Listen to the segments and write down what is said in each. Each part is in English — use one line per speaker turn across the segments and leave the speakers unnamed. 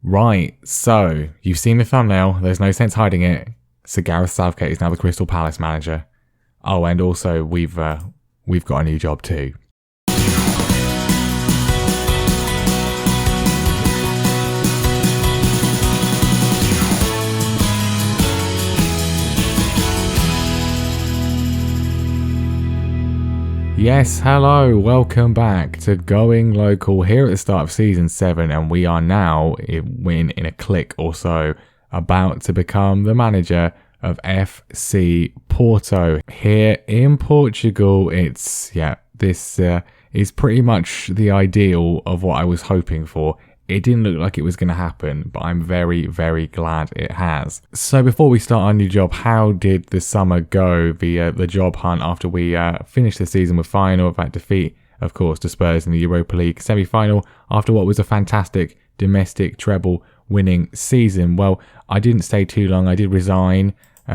Right, so you've seen the thumbnail. There's no sense hiding it. Sir Gareth Southgate is now the Crystal Palace manager. Oh, and also we've got a new job too. Yes, hello, welcome back to Going Local here at the start of Season 7, and we are now, in a click or so, about to become the manager of FC Porto here in Portugal. This is pretty much the ideal of what I was hoping for. It didn't look like it was going to happen, but I'm very, very glad it has. So before we start our new job, how did the summer go, the job hunt, after we finished the season with Feyenoord, that defeat, of course, to Spurs in the Europa League semi-final, after what was a fantastic domestic treble winning season? Well, I didn't stay too long. I did resign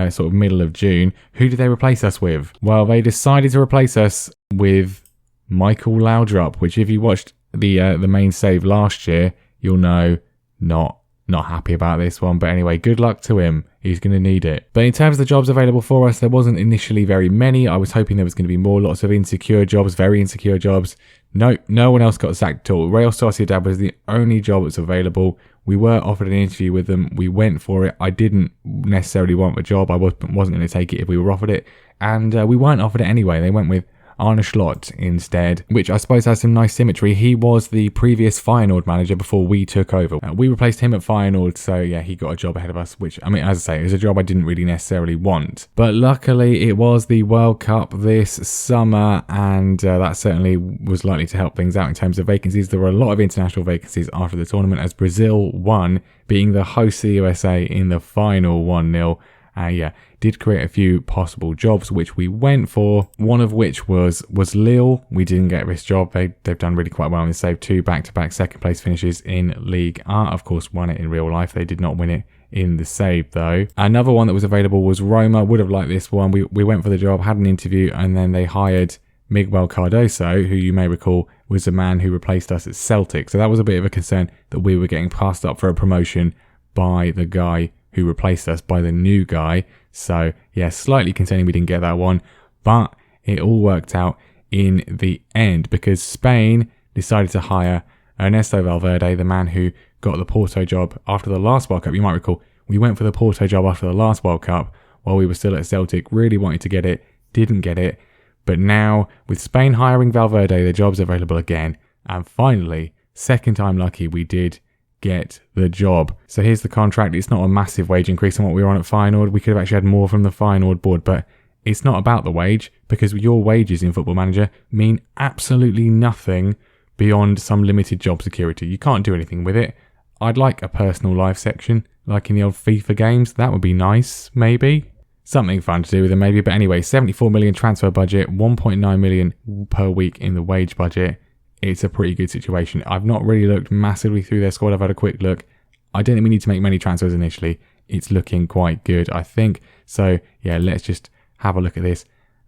sort of middle of June. Who did they replace us with? Well, they decided to replace us with Michael Laudrup, which if you watched the main save last year, you'll know not happy about this one. But anyway, good luck to him. He's going to need it. But in terms of the jobs available for us, there wasn't initially very many. I was hoping there was going to be more, lots of insecure jobs, very insecure jobs. No one else got sacked at all. Real Sociedad was the only job that's available. We were offered an interview with them. We went for it. I didn't necessarily want the job. I wasn't going to take it if we were offered it. And we weren't offered it anyway. They went with Arne Slot instead, which I suppose has some nice symmetry. He was the previous Feyenoord manager before we took over. We replaced him at Feyenoord, so yeah, he got a job ahead of us, which, I mean, as I say, is a job I didn't really necessarily want. But luckily, it was the World Cup this summer, and that certainly was likely to help things out in terms of vacancies. There were a lot of international vacancies after the tournament, as Brazil won, being the host of the USA in the final 1-0. Did create a few possible jobs, which we went for. One of which was Lille. We didn't get this job. They've done really quite well in the save. 2 back-to-back second place finishes in Ligue 1. Of course, won it in real life. They did not win it in the save though. Another one that was available was Roma. Would have liked this one. We went for the job, had an interview, and then they hired Miguel Cardoso, who you may recall was the man who replaced us at Celtic. So that was a bit of a concern that we were getting passed up for a promotion by the guy who replaced us, by the new guy. So yeah, slightly concerning we didn't get that one, but it all worked out in the end because Spain decided to hire Ernesto Valverde, the man who got the Porto job after the last World Cup. You might recall we went for the Porto job after the last World Cup while we were still at Celtic, really wanted to get it, didn't get it. But now with Spain hiring Valverde, the job's available again. And finally, second time lucky, we did get the job. So here's the contract. It's not a massive wage increase on what we were on at Feyenoord. We could have actually had more from the Feyenoord board, but it's not about the wage because your wages in Football Manager mean absolutely nothing beyond some limited job security. You can't do anything with it. I'd like a personal life section, like in the old FIFA games. That would be nice, maybe. Something fun to do with them, maybe. But anyway, 74 million transfer budget, 1.9 million per week in the wage budget. It's a pretty good situation. I've not really looked massively through their squad. I've had a quick look. I don't think we need to make many transfers initially. It's looking quite good, I think. So, yeah, let's just have a look at this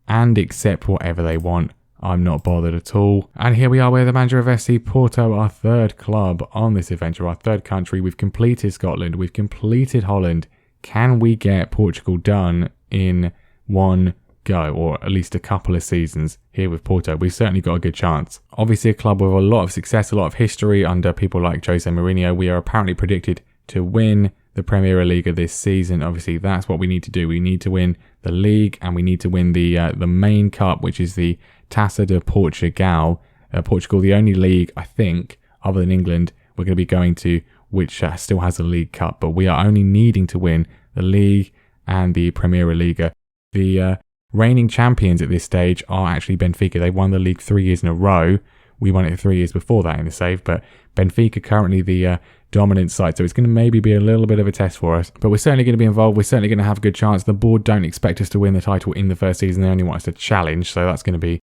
and accept whatever they want. I'm not bothered at all. And here we are with the manager of FC Porto, our third club on this adventure, our third country. We've completed Scotland. We've completed Holland. Can we get Portugal done in one go, or at least a couple of seasons here with Porto? We've certainly got a good chance. Obviously a club with a lot of success, a lot of history under people like Jose Mourinho. We are apparently predicted to win the Premier League this season. Obviously that's what we need to do. We need to win the league and we need to win the main cup, which is the Taça de Portugal. Portugal, the only league I think other than England we're going to be going to which still has a League Cup, but we are only needing to win the league and the Premier Liga. The reigning champions at this stage are actually Benfica. They won the league 3 years in a row. We won it 3 years before that in the save, but Benfica currently the dominant side, so it's going to maybe be a little bit of a test for us. But we're certainly going to be involved. We're certainly going to have a good chance. The board don't expect us to win the title in the first season. They only want us to challenge, so that's going to be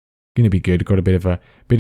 good. Got a bit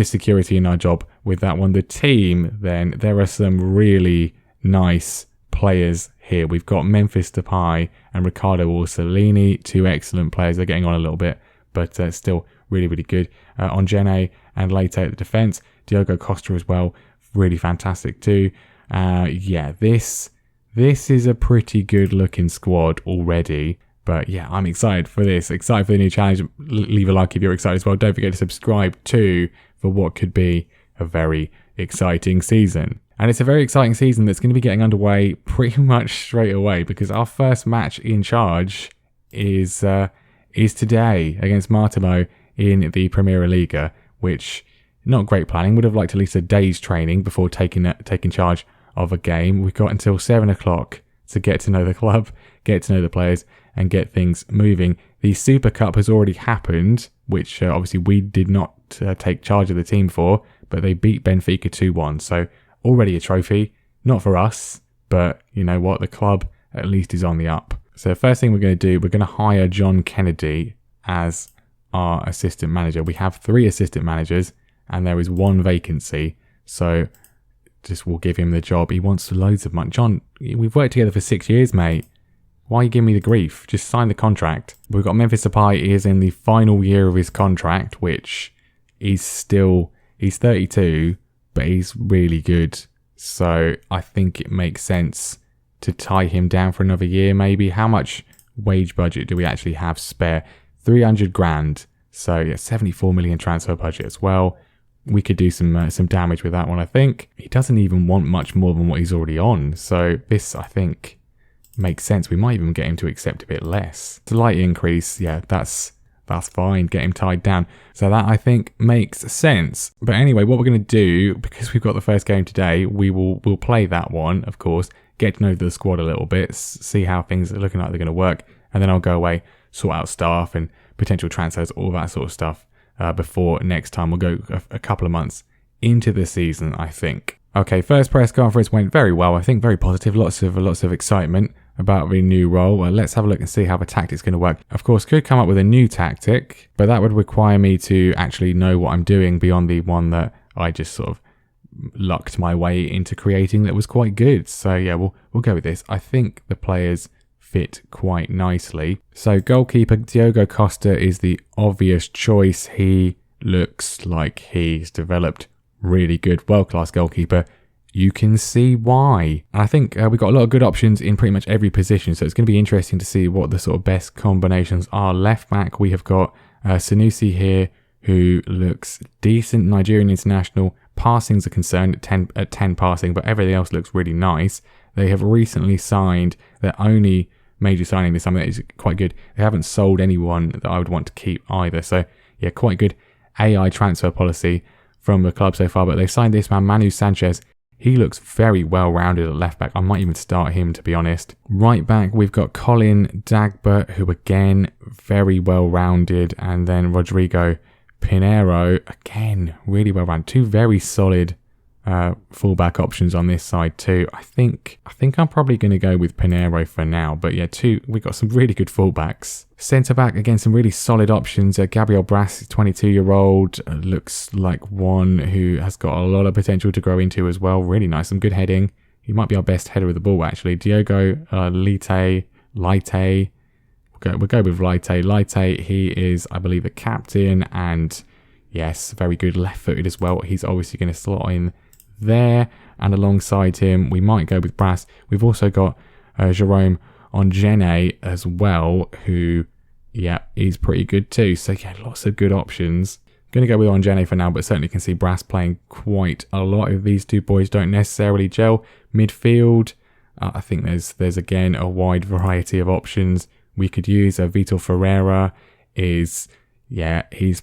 of security in our job with that one. The team, then, there are some really nice players here. We've got Memphis Depay and Ricardo Orsolini, two excellent players. They're getting on a little bit, but still really, really good. Ongene and Leite at the defence. Diogo Costa as well, really fantastic too. Yeah, this is a pretty good looking squad already. But yeah, I'm excited for this. Excited for the new challenge. Leave a like if you're excited as well. Don't forget to subscribe too for what could be a very exciting season. And it's a very exciting season that's going to be getting underway pretty much straight away, because our first match in charge is today against Martello in the Primera Liga, which, not great planning. Would have liked at least a day's training before taking charge of a game. We've got until 7 o'clock to get to know the club, get to know the players, and get things moving. The Super Cup has already happened, which obviously we did not take charge of the team for, but they beat Benfica 2-1. So already a trophy, not for us, but you know what, the club at least is on the up. So the first thing we're going to do, we're going to hire John Kennedy as our assistant manager. We have 3 assistant managers and there is 1 vacancy. So just we'll give him the job. He wants loads of money. John, we've worked together for 6 years, mate. Why are you giving me the grief? Just sign the contract. We've got Memphis Depay. He is in the final year of his contract, which he's 32, but he's really good. So I think it makes sense to tie him down for another year, maybe. How much wage budget do we actually have spare? 300 grand. So yeah, 74 million transfer budget as well. We could do some damage with that one, I think. He doesn't even want much more than what he's already on. So this, I think, makes sense. We might even get him to accept a bit less. Slight increase, yeah, that's fine. Get him tied down. So that, I think, makes sense. But anyway, what we're going to do, because we've got the first game today, we'll play that one, of course, get to know the squad a little bit, see how things are looking like they're going to work, and then I'll go away, sort out staff and potential transfers, all that sort of stuff, before next time. We'll go a couple of months into the season, I think. Okay, first press conference went very well. I think very positive. Lots of excitement about the new role. Well, let's have a look and see how the tactic's going to work. Of course, could come up with a new tactic, but that would require me to actually know what I'm doing beyond the one that I just sort of lucked my way into creating that was quite good. So yeah, we'll go with this. I think the players fit quite nicely. So goalkeeper Diogo Costa is the obvious choice. He looks like he's developed really good, world-class goalkeeper. You can see why. And I think we've got a lot of good options in pretty much every position, so it's going to be interesting to see what the sort of best combinations are. Left back, we have got Sanusi here, who looks decent, Nigerian international. Passings are concerned at 10 passing, but everything else looks really nice. They have recently signed their only major signing this summer. That is quite good. They haven't sold anyone that I would want to keep either. So yeah, quite good AI transfer policy from the club so far. But they've signed this man, Manu Sanchez. He looks very well-rounded at left back. I might even start him, to be honest. Right back, we've got Colin Dagbert, who again, very well-rounded. And then Rodrigo Pinheiro, again, really well-rounded. 2 very solid fullback options on this side too. I think I'm probably going to go with Pinheiro for now. But yeah, we've got some really good fullbacks. Centre back, again, some really solid options. Gabriel Brass, 22-year-old, looks like one who has got a lot of potential to grow into as well. Really nice, some good heading. He might be our best header of the ball, actually. Diogo Leite. We'll go with Leite. Leite, he is, I believe, a captain, and yes, very good left-footed as well. He's obviously going to slot in there, and alongside him we might go with Brass. We've also got Jerome Ongene as well, who is pretty good too. So yeah, lots of good options. Going to go with Ongene for now, but certainly can see Brass playing quite a lot. If these two boys don't necessarily gel. Midfield, I think there's again a wide variety of options we could use. Vitor Ferreira he's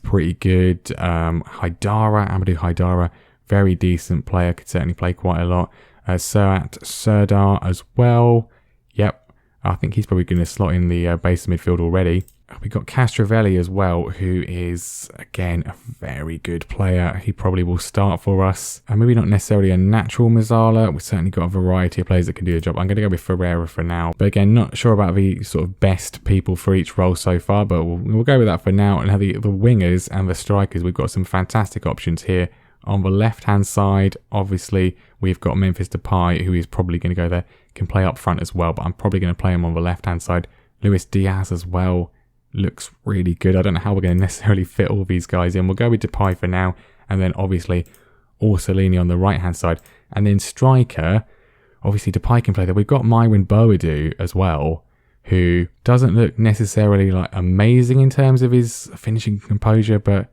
pretty good. Amadou Haidara, very decent player, could certainly play quite a lot. Suat Serdar as well. Yep, I think he's probably going to slot in the base of midfield already. We've got Castrovelli as well, who is, again, a very good player. He probably will start for us. Maybe not necessarily a natural Mazzala. We've certainly got a variety of players that can do the job. I'm going to go with Ferreira for now. But again, not sure about the sort of best people for each role so far, but we'll go with that for now. And now the wingers and the strikers, we've got some fantastic options here. On the left-hand side, obviously, we've got Memphis Depay, who is probably going to go there. Can play up front as well, but I'm probably going to play him on the left-hand side. Luis Diaz as well. Looks really good. I don't know how we're going to necessarily fit all these guys in. We'll go with Depay for now. And then obviously Orsolini on the right hand side. And then striker, obviously Depay can play there. We've got Myron Boadu as well, who doesn't look necessarily like amazing in terms of his finishing composure, but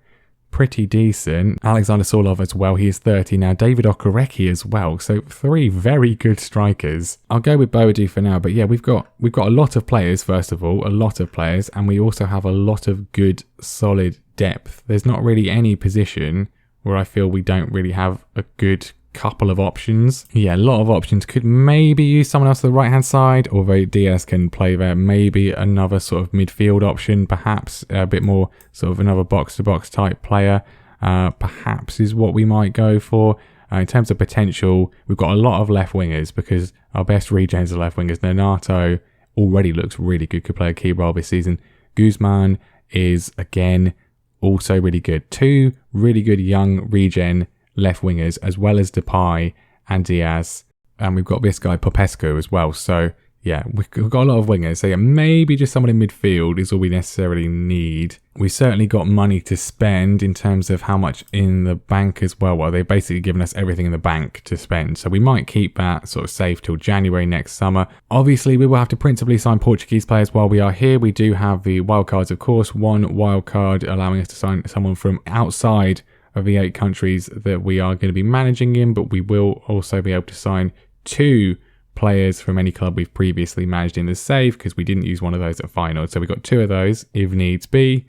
pretty decent. Alexander Sorlov as well, he is 30 now. David Okereke as well. So 3 very good strikers. I'll go with Boadu for now, but yeah, we've got a lot of players, first of all, a lot of players, and we also have a lot of good, solid depth. There's not really any position where I feel we don't really have a good couple of options. Yeah, a lot of options. Could maybe use someone else to the right hand side, although Diaz can play there. Maybe another sort of midfield option, perhaps a bit more sort of another box to box type player, perhaps is what we might go for. In terms of potential, we've got a lot of left wingers because our best regens are left wingers. Nonato already looks really good, could play a key role this season. Guzman is again also really good. 2 really good young regen left wingers, as well as Depay and Diaz. And we've got this guy, Popescu, as well. So, yeah, we've got a lot of wingers. So, yeah, maybe just someone in midfield is all we necessarily need. We've certainly got money to spend in terms of how much in the bank as well. Well, they've basically given us everything in the bank to spend. So, we might keep that sort of safe till January next summer. Obviously, we will have to principally sign Portuguese players while we are here. We do have the wildcards, of course. 1 wildcard allowing us to sign someone from outside of the 8 countries that we are going to be managing in, but we will also be able to sign 2 players from any club we've previously managed in the save, because we didn't use one of those at Feyenoord. So we've got 2 of those if needs be,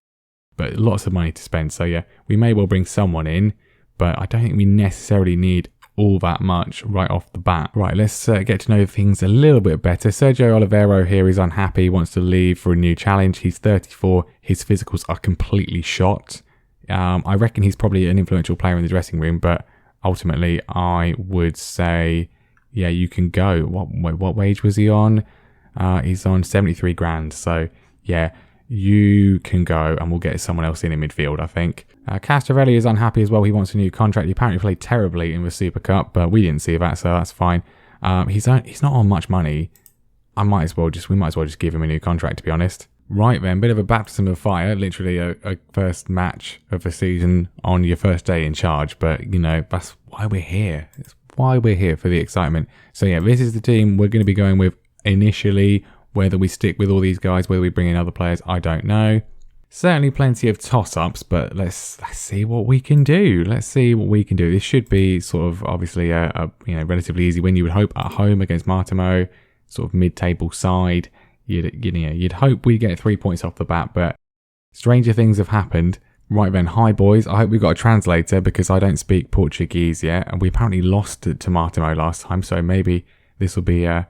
but lots of money to spend. So yeah, we may well bring someone in, but I don't think we necessarily need all that much right off the bat. Right, let's get to know things a little bit better. Sergio Oliveira here is unhappy, wants to leave for a new challenge. He's 34. His physicals are completely shot. I reckon he's probably an influential player in the dressing room, but ultimately I would say, yeah, you can go. What wage was he on? He's on 73 grand. So yeah, you can go and we'll get someone else in midfield, I think. Castrovelli is unhappy as well. He wants a new contract. He apparently played terribly in the Super Cup, but we didn't see that, so that's fine. He's not on much money. We might as well just give him a new contract, to be honest. Right then, bit of a baptism of fire, literally a first match of the season on your first day in charge, but you know, that's why we're here. It's why we're here, for the excitement. So yeah, this is the team we're going to be going with initially. Whether we stick with all these guys, whether we bring in other players, I don't know. Certainly plenty of toss-ups, but let's see what we can do. Let's see what we can do. This should be sort of obviously a relatively easy win. You would hope at home against Martimo, sort of mid-table side. You'd hope we get 3 points off the bat, but stranger things have happened. Right then, hi boys. I hope we've got a translator because I don't speak Portuguese yet, and we apparently lost to Martimo last time, so maybe this will be a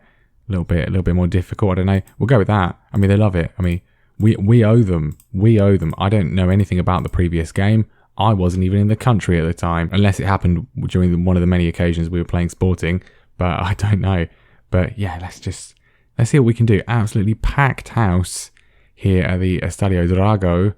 little bit more difficult. I don't know. We'll go with that. I mean, they love it. I mean, we owe them. We owe them. I don't know anything about the previous game. I wasn't even in the country at the time, unless it happened during one of the many occasions we were playing Sporting. But I don't know. But yeah, let's see what we can do. Absolutely packed house here at the Estadio Drago.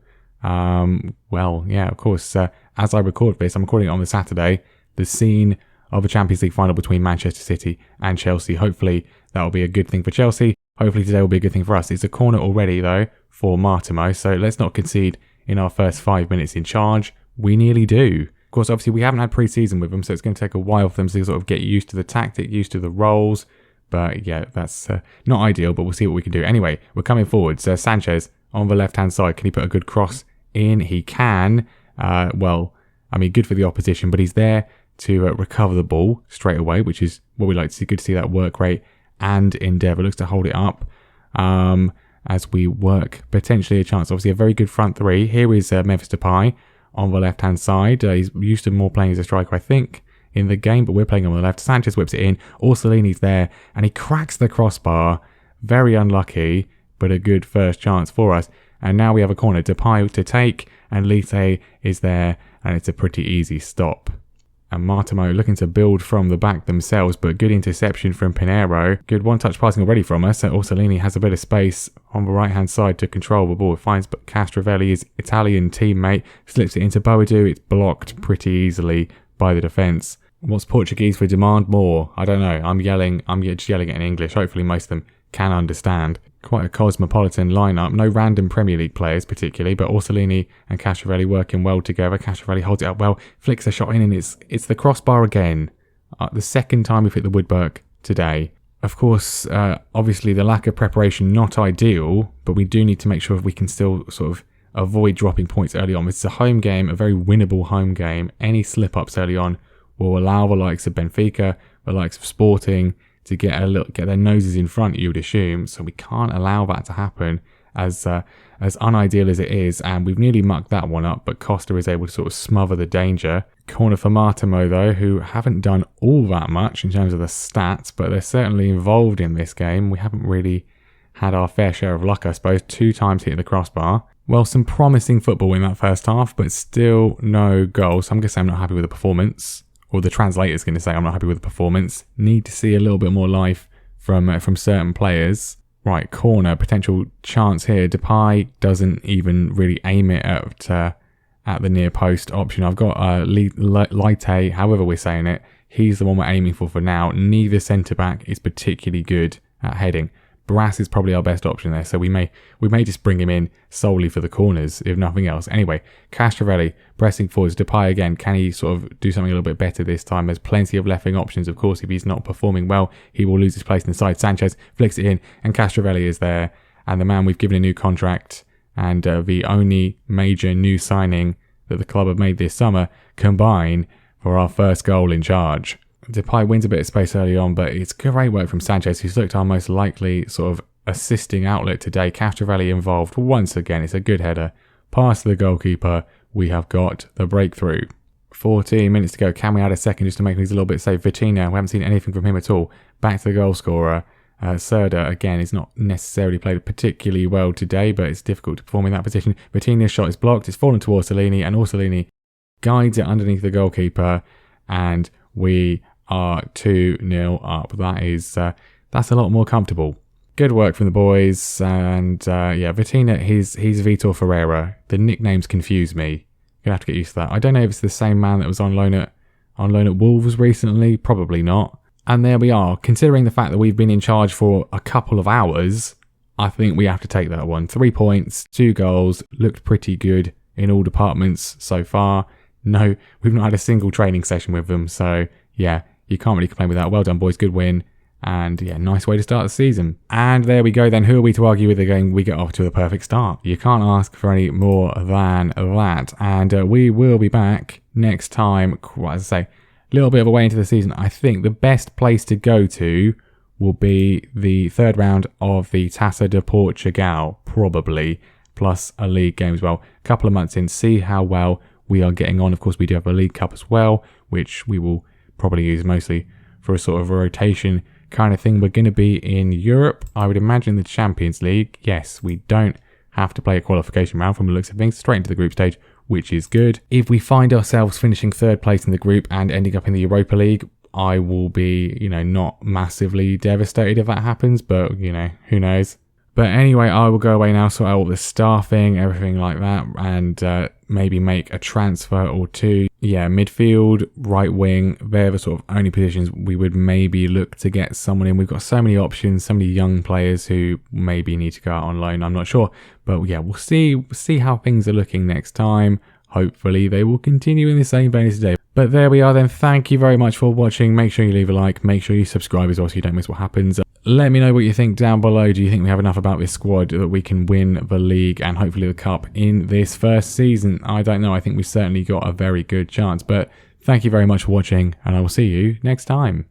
Well, yeah, of course. As I record this, I'm recording it on the Saturday. The scene of a Champions League final between Manchester City and Chelsea. Hopefully that will be a good thing for Chelsea. Hopefully today will be a good thing for us. It's a corner already though for Martimo, so let's not concede in our first 5 minutes in charge. We nearly do. Of course, obviously we haven't had pre-season with them, so it's going to take a while for them to sort of get used to the tactic, used to the roles. But yeah, that's not ideal, but we'll see what we can do. Anyway, we're coming forward. So Sanchez on the left-hand side. Can he put a good cross in? He can. Well, I mean, good for the opposition, but he's there to recover the ball straight away, which is what we like to see. Good to see that work rate and endeavour. Looks to hold it up as we work potentially a chance. Obviously, a very good front three. Here is Memphis Depay on the left-hand side. He's used to more playing as a striker, I think, in the game, but we're playing on the left. Sanchez whips it in. Orsolini's there, and he cracks the crossbar. Very unlucky, but a good first chance for us. And now we have a corner. Depay to take, and Lite is there, and it's a pretty easy stop. And Martimo looking to build from the back themselves, but good interception from Pinheiro. Good one-touch passing already from us. So Orsolini has a bit of space on the right-hand side to control the ball. It finds but Castrovelli, his Italian teammate, slips it into Boadu. It's blocked pretty easily by the defence. What's Portuguese for demand more? I don't know. I'm just yelling it in English. Hopefully most of them can understand. Quite a cosmopolitan lineup. No random Premier League players particularly, but Orsolini and Castrovelli working well together. Castrovelli holds it up well, flicks a shot in, and it's the crossbar again. The second time we've hit the woodwork today. Of course, obviously the lack of preparation, not ideal, but we do need to make sure we can still sort of avoid dropping points early on. This is a home game, a very winnable home game. Any slip-ups early on will allow the likes of Benfica, the likes of Sporting to get their noses in front, you would assume. So we can't allow that to happen, as unideal as it is. And we've nearly mucked that one up, but Costa is able to sort of smother the danger. Corner for Martimo, though, who haven't done all that much in terms of the stats, but they're certainly involved in this game. We haven't really had our fair share of luck, I suppose. 2 times hitting the crossbar. Well, some promising football in that first half, but still no goals. So I'm going to say I'm not happy with the performance. Or the translator's going to say I'm not happy with the performance. Need to see a little bit more life from certain players. Right, corner, potential chance here. Depay doesn't even really aim it at the near post option. I've got Leite, however we're saying it. He's the one we're aiming for now. Neither centre-back is particularly good at heading. Brass is probably our best option there, so we may just bring him in solely for the corners, if nothing else. Anyway, Castrovelli pressing forwards. Depay again, can he sort of do something a little bit better this time? There's plenty of left-wing options, of course. If he's not performing well, he will lose his place in the side. Sanchez flicks it in, and Castrovelli is there, and the man we've given a new contract, and the only major new signing that the club have made this summer, combine for our first goal in charge. Depay wins a bit of space early on, but it's great work from Sanchez, who's looked our most likely sort of assisting outlet today. Castrovelli involved once again. It's a good header. Pass to the goalkeeper. We have got the breakthrough. 14 minutes to go. Can we add a second just to make things a little bit safe? Vitinha, we haven't seen anything from him at all. Back to the goal scorer. Serda, again, is not necessarily played particularly well today, but it's difficult to perform in that position. Vitinha's shot is blocked. It's fallen to Orsolini, and Orsolini guides it underneath the goalkeeper, and we are 2-0 up. That's a lot more comfortable. Good work from the boys, and Vitinha, he's Vitor Ferreira. The nicknames confuse me. Gonna have to get used to that. I don't know if it's the same man that was on loan at Wolves recently. Probably not. And there we are. Considering the fact that we've been in charge for a couple of hours, I think we have to take that one. 3 points, 2 goals, looked pretty good in all departments so far. No, we've not had a single training session with them, so yeah, you can't really complain with that. Well done, boys. Good win. And yeah, nice way to start the season. And there we go then. Who are we to argue with again? We get off to a perfect start. You can't ask for any more than that. And we will be back next time. As I say, a little bit of a way into the season. I think the best place to go to will be the third round of the Taça de Portugal, probably, plus a league game as well. A couple of months in, see how well we are getting on. Of course, we do have a League Cup as well, which we will probably use mostly for a sort of a rotation kind of thing. We're going to be in Europe. I would imagine the Champions League. Yes, we don't have to play a qualification round from the looks of things. Straight into the group stage, which is good. If we find ourselves finishing third place in the group and ending up in the Europa League, I will be, not massively devastated if that happens, but, who knows. But anyway, I will go away now, sort out all the staffing, everything like that, and maybe make a transfer or two. Yeah, midfield, right wing, they're the sort of only positions we would maybe look to get someone in. We've got so many options, so many young players who maybe need to go out on loan, I'm not sure. But yeah, we'll see how things are looking next time. Hopefully they will continue in the same vein as today. But there we are then. Thank you very much for watching. Make sure you leave a like. Make sure you subscribe as well so you don't miss what happens. Let me know what you think down below. Do you think we have enough about this squad that we can win the league and hopefully the cup in this first season? I don't know. I think we've certainly got a very good chance. But thank you very much for watching, and I will see you next time.